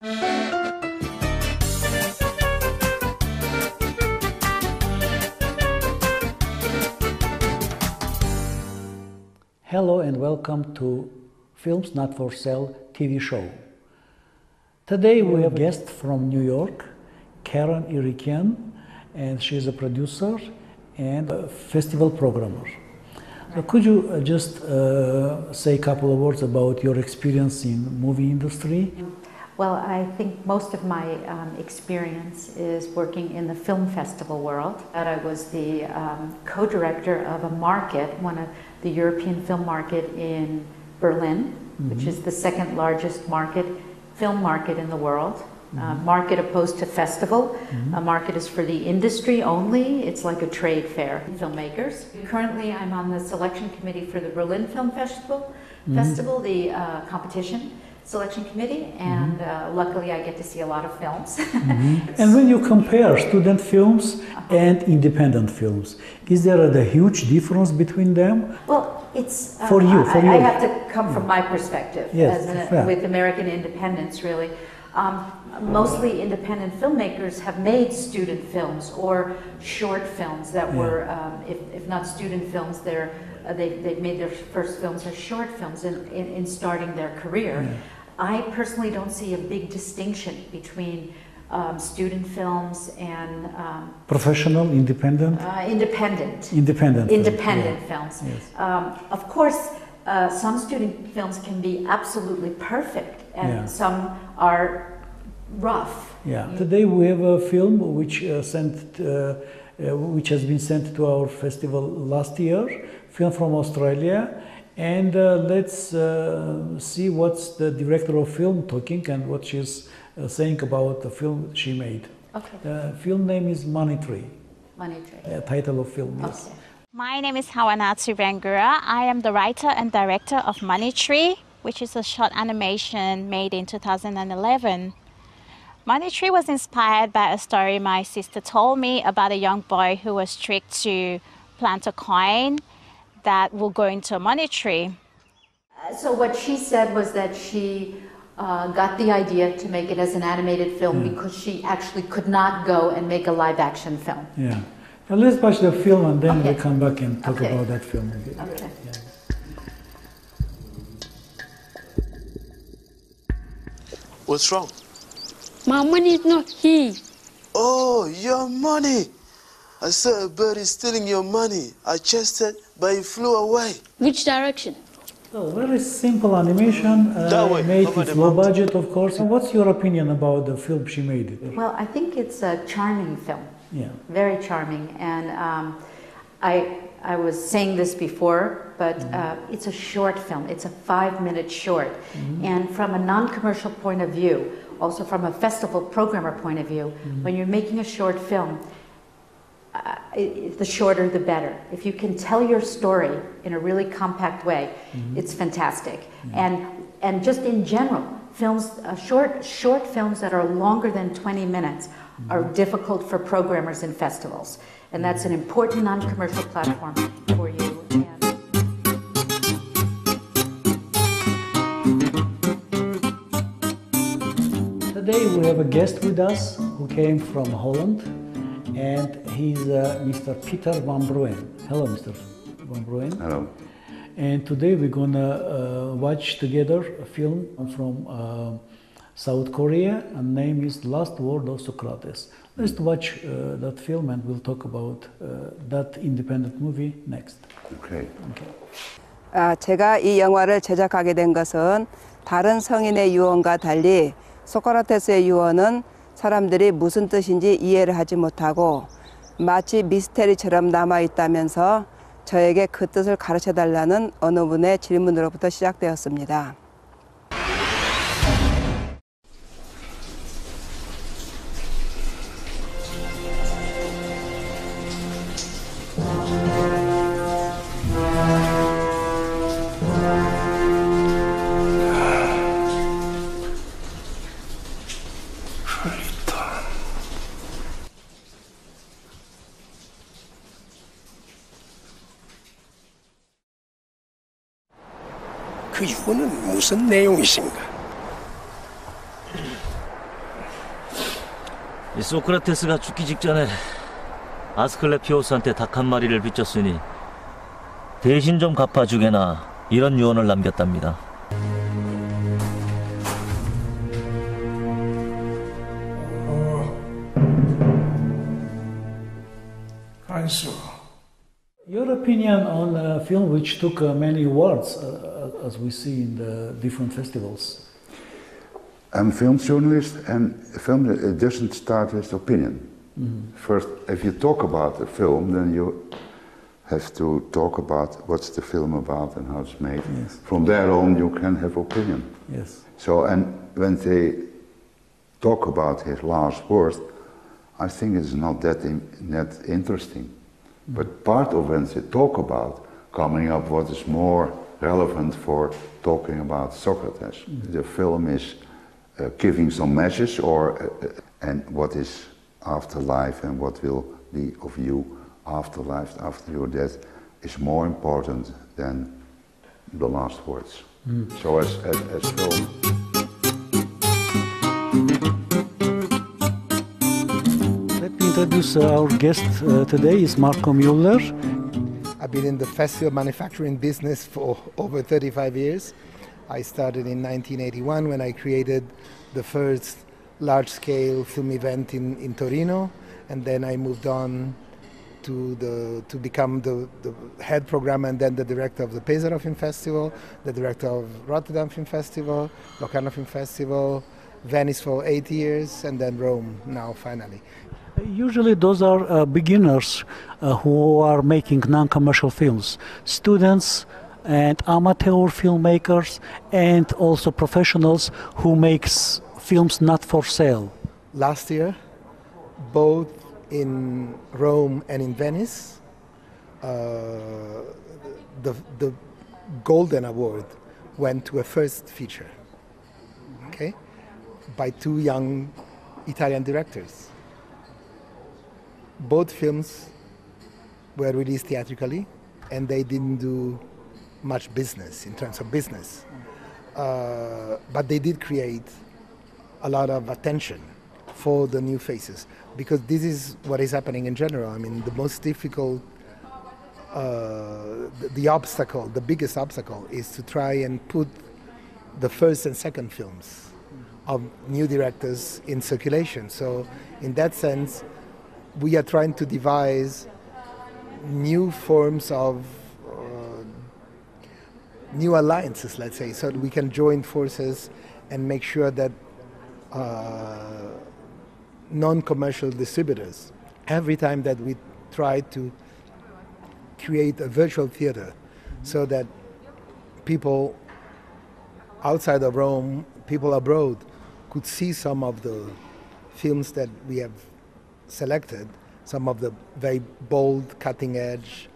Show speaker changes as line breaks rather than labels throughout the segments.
Hello and welcome to Films Not For Sale TV show. Today we have a guest from New York, Karen Irikian, and she's a producer and a festival programmer. So could you just say a couple of words about your experience in movie industry?
Well, I think most of my experience is working in the film festival world. I was the co-director of a market, one of the European film market in Berlin, which is the second largest film market in the world. Market opposed to festival. A market is for the industry only. It's like a trade fair. Filmmakers. Currently, I'm on the selection committee for the Berlin Film Festival, the competition selection committee, and luckily I get to see a lot of films.
And when you compare student films and independent films, is there a huge difference between them?
Well, it's
for you.
I have to come from my perspective,
yes,
with American independence, really. Mostly independent filmmakers have made student films or short films that were, if not student films, they've made their first films as short films in starting their career. I personally don't see a big distinction between student films and
professional, independent?
Independent films.
Yes.
Of course, some student films can be absolutely perfect, and some are rough.
Today we have a film which has been sent to our festival last year, film from Australia, and let's see what's the director of film talking and what she's saying about the film she made.
Okay.
The film name is Money Tree.
Money Tree.
Title of film, yes.
Okay.
My name is Hawanatsu Rangura. I am the writer and director of Money Tree, which is a short animation made in 2011. Money Tree was inspired by a story my sister told me about a young boy who was tricked to plant a coin that will go into a money tree.
So what she said was that she got the idea to make it as an animated film because she actually could not go and make a live action film.
Yeah. Well, let's watch the film and then we'll come back and talk about that film again.
Okay.
Yeah.
What's wrong?
My money is not here.
Oh, your money! I saw a bird stealing your money. I chased it, but it flew away.
Which direction?
So, very simple animation, made with low budget, of course. And what's your opinion about the film she made?
Well, I think it's a charming film.
Yeah.
Very charming. And I was saying this before, but it's a short film. It's a 5-minute short. And from a non-commercial point of view, also from a festival programmer point of view, when you're making a short film, the shorter the better. If you can tell your story in a really compact way, it's fantastic. And just in general, films, short films that are longer than 20 minutes are difficult for programmers in festivals. And that's an important non-commercial platform for you.
Today we have a guest with us who came from Holland, and he's Mr. Peter van Brooyen. Hello, Mr. van Brooyen.
Hello.
And today we're gonna watch together a film from South Korea, and name is Last Word of Socrates. Let's watch that film and we'll talk about that independent movie next.
Okay.
제가 이 영화를 제작하게 된 것은 다른 성인의 유언과 달리 소크라테스의 유언은 사람들이 무슨 뜻인지 이해를 하지 못하고 마치 미스테리처럼 남아있다면서 저에게 그 뜻을 가르쳐달라는 어느 분의 질문으로부터 시작되었습니다.
그 유언은 무슨 내용이신가?
이 소크라테스가 죽기 직전에 아스클레피오스한테 닭 한 마리를 빚졌으니 대신 좀 갚아주게나 이런 유언을 남겼답니다.
Your opinion on a film which took many awards, as we see in the different festivals?
I'm a film journalist, and a film doesn't start with opinion. First, if you talk about a film, then you have to talk about what's the film about and how it's made.
Yes.
From there on, you can have opinion.
Yes.
So, and when they talk about his last words, I think it's not that interesting. But part of when they talk about coming up what is more relevant for talking about Socrates. The film is giving some message and what is afterlife and what will be of you afterlife, after your death, is more important than the last words. So as film.
Let me introduce our guest today is Marco Müller.
I've been in the festival manufacturing business for over 35 years. I started in 1981 when I created the first large-scale film event in Torino, and then I moved on to become the head programmer and then the director of the Pesaro Film Festival, the director of Rotterdam Film Festival, Locarno Film Festival, Venice for 8 years, and then Rome now finally.
Usually those are beginners who are making non-commercial films, students and amateur filmmakers, and also professionals who makes films not for sale.
Last year, both in Rome and in Venice, the Golden Award went to a first feature, okay, by two young Italian directors. Both films were released theatrically, and they didn't do much business in terms of business. But they did create a lot of attention for the new faces, because this is what is happening in general. I mean, the most difficult, the obstacle, the biggest obstacle is to try and put the first and second films of new directors in circulation. So in that sense, we are trying to devise new forms of new alliances, let's say, so that we can join forces and make sure that non-commercial distributors, every time that we try to create a virtual theater so that people outside of Rome, people abroad, could see some of the films that we have selected, some of the very bold, cutting-edge,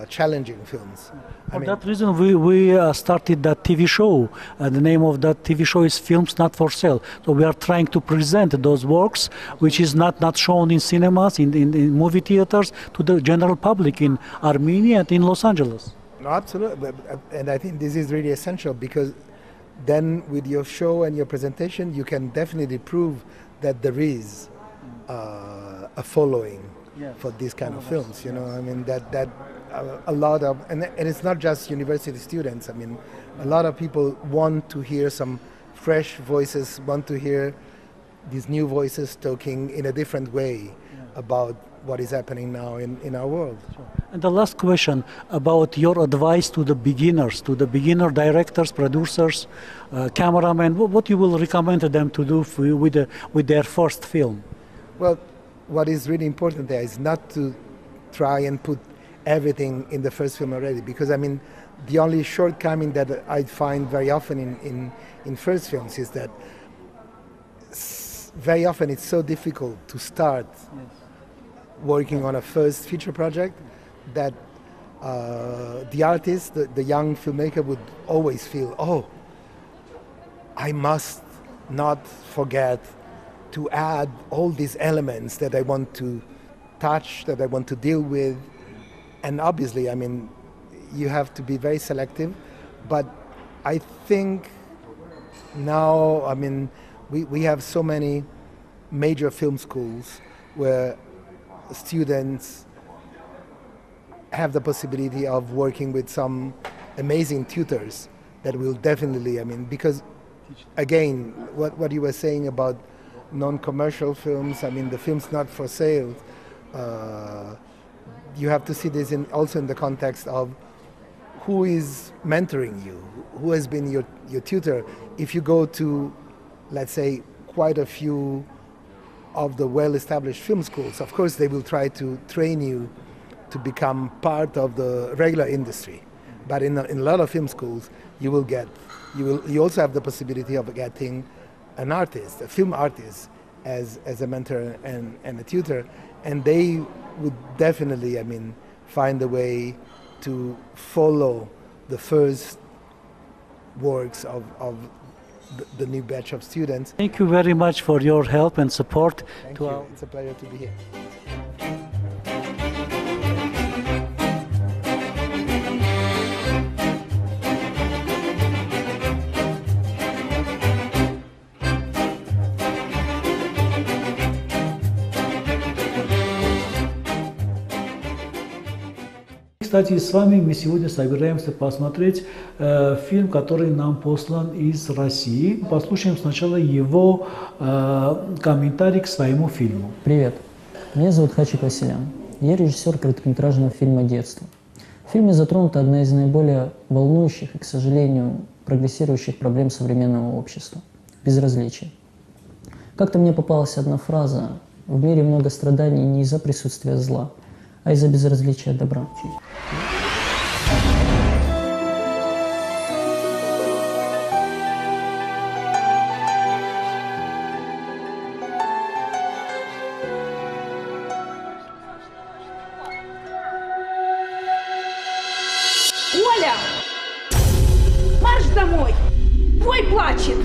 challenging films.
For that reason, we started that TV show. The name of that TV show is Films Not For Sale. So we are trying to present those works, which is not shown in cinemas, in movie theaters, to the general public in Armenia and in Los Angeles.
No, absolutely, and I think this is really essential, because then with your show and your presentation, you can definitely prove that there is a following for these kind of films. You know, I mean that a lot of, and it's not just university students. I mean, a lot of people want to hear some fresh voices, want to hear these new voices talking in a different way about what is happening now in our world.
Sure. And the last question about your advice to the beginners, to the beginner directors, producers, cameramen. What you will recommend to them to do with their first film?
Well, what is really important there is not to try and put everything in the first film already, because I mean, the only shortcoming that I find very often in first films is that very often it's so difficult to start working on a first feature project that the artist, the young filmmaker, would always feel, oh, I must not forget to add all these elements that I want to touch, that I want to deal with. And obviously, I mean, you have to be very selective, but I think now, I mean, we have so many major film schools where students have the possibility of working with some amazing tutors that will definitely, because again, what you were saying about non-commercial films, the films not for sale, you have to see this also in the context of who is mentoring you, who has been your tutor. If you go to, let's say, quite a few of the well-established film schools, of course they will try to train you to become part of the regular industry. But in a lot of film schools, you also have the possibility of getting an artist, a film artist, as a mentor and a tutor, and they would definitely, find a way to follow the first works of the new batch of students.
Thank you very much for your help and support.
Thank you. It's a pleasure to be here.
Кстати, с вами мы сегодня собираемся посмотреть фильм, который нам послан из России. Послушаем сначала его комментарий к своему фильму.
Привет, меня зовут Хачик Василян. Я режиссер короткометражного фильма «Детство». В фильме затронута одна из наиболее волнующих и, к сожалению, прогрессирующих проблем современного общества – безразличие. Как-то мне попалась одна фраза: «В мире много страданий не из-за присутствия зла, а из-за безразличия добра».
Оля! Марш домой! Твой плачет!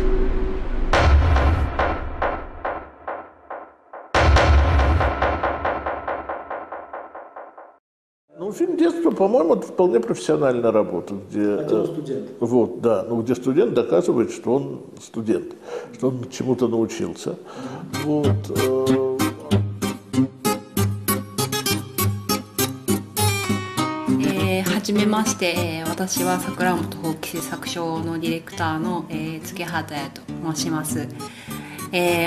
Ну, фильм «Детство», по-моему, это вполне профессиональная работа, где, вот, да, где студент доказывает, что он студент, что он чему-то научился. Вот.
はじめまして、私は桜本法規制作所のディレクターのケ畑と申します。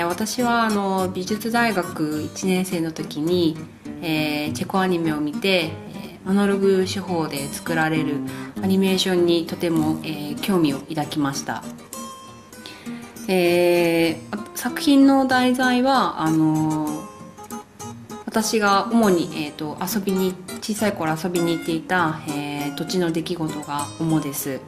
私は美術大学1年生の時に、チェコアニメを見て、アナログ手法で作られるアニメーションにとても、興味を抱きました。作品の題材は私が主に、小さい頃遊びに行っていた、土地の出来事が主です。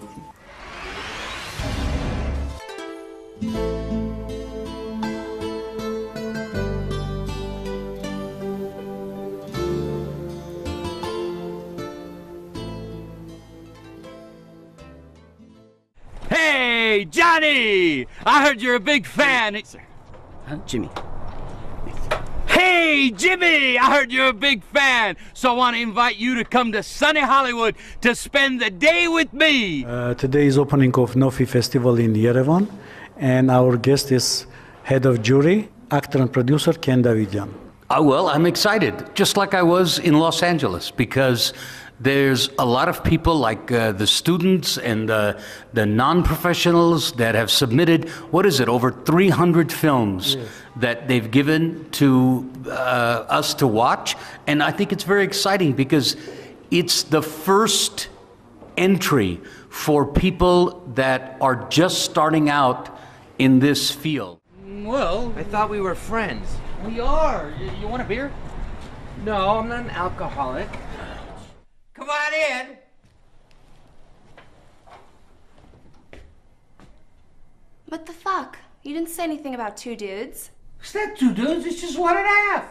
Hey, Johnny! I heard you're a big fan.
Huh? Jimmy.
Hey, Jimmy! I heard you're a big fan, so I want to invite you to come to sunny Hollywood to spend the day with me.
Today is opening of NOFI Festival in Yerevan, and our guest is head of jury, actor and producer Ken Davidian.
Well, I'm excited, just like I was in Los Angeles, because there's a lot of people like the students and the non-professionals that have submitted, what is it, over 300 films that they've given to us to watch. And I think it's very exciting because it's the first entry for people that are just starting out in this field.
Well, I thought we were friends.
We are. You want a beer?
No, I'm not an alcoholic.
Come on in.
What the fuck? You didn't say anything about two dudes.
It's not two dudes, it's just one and a half.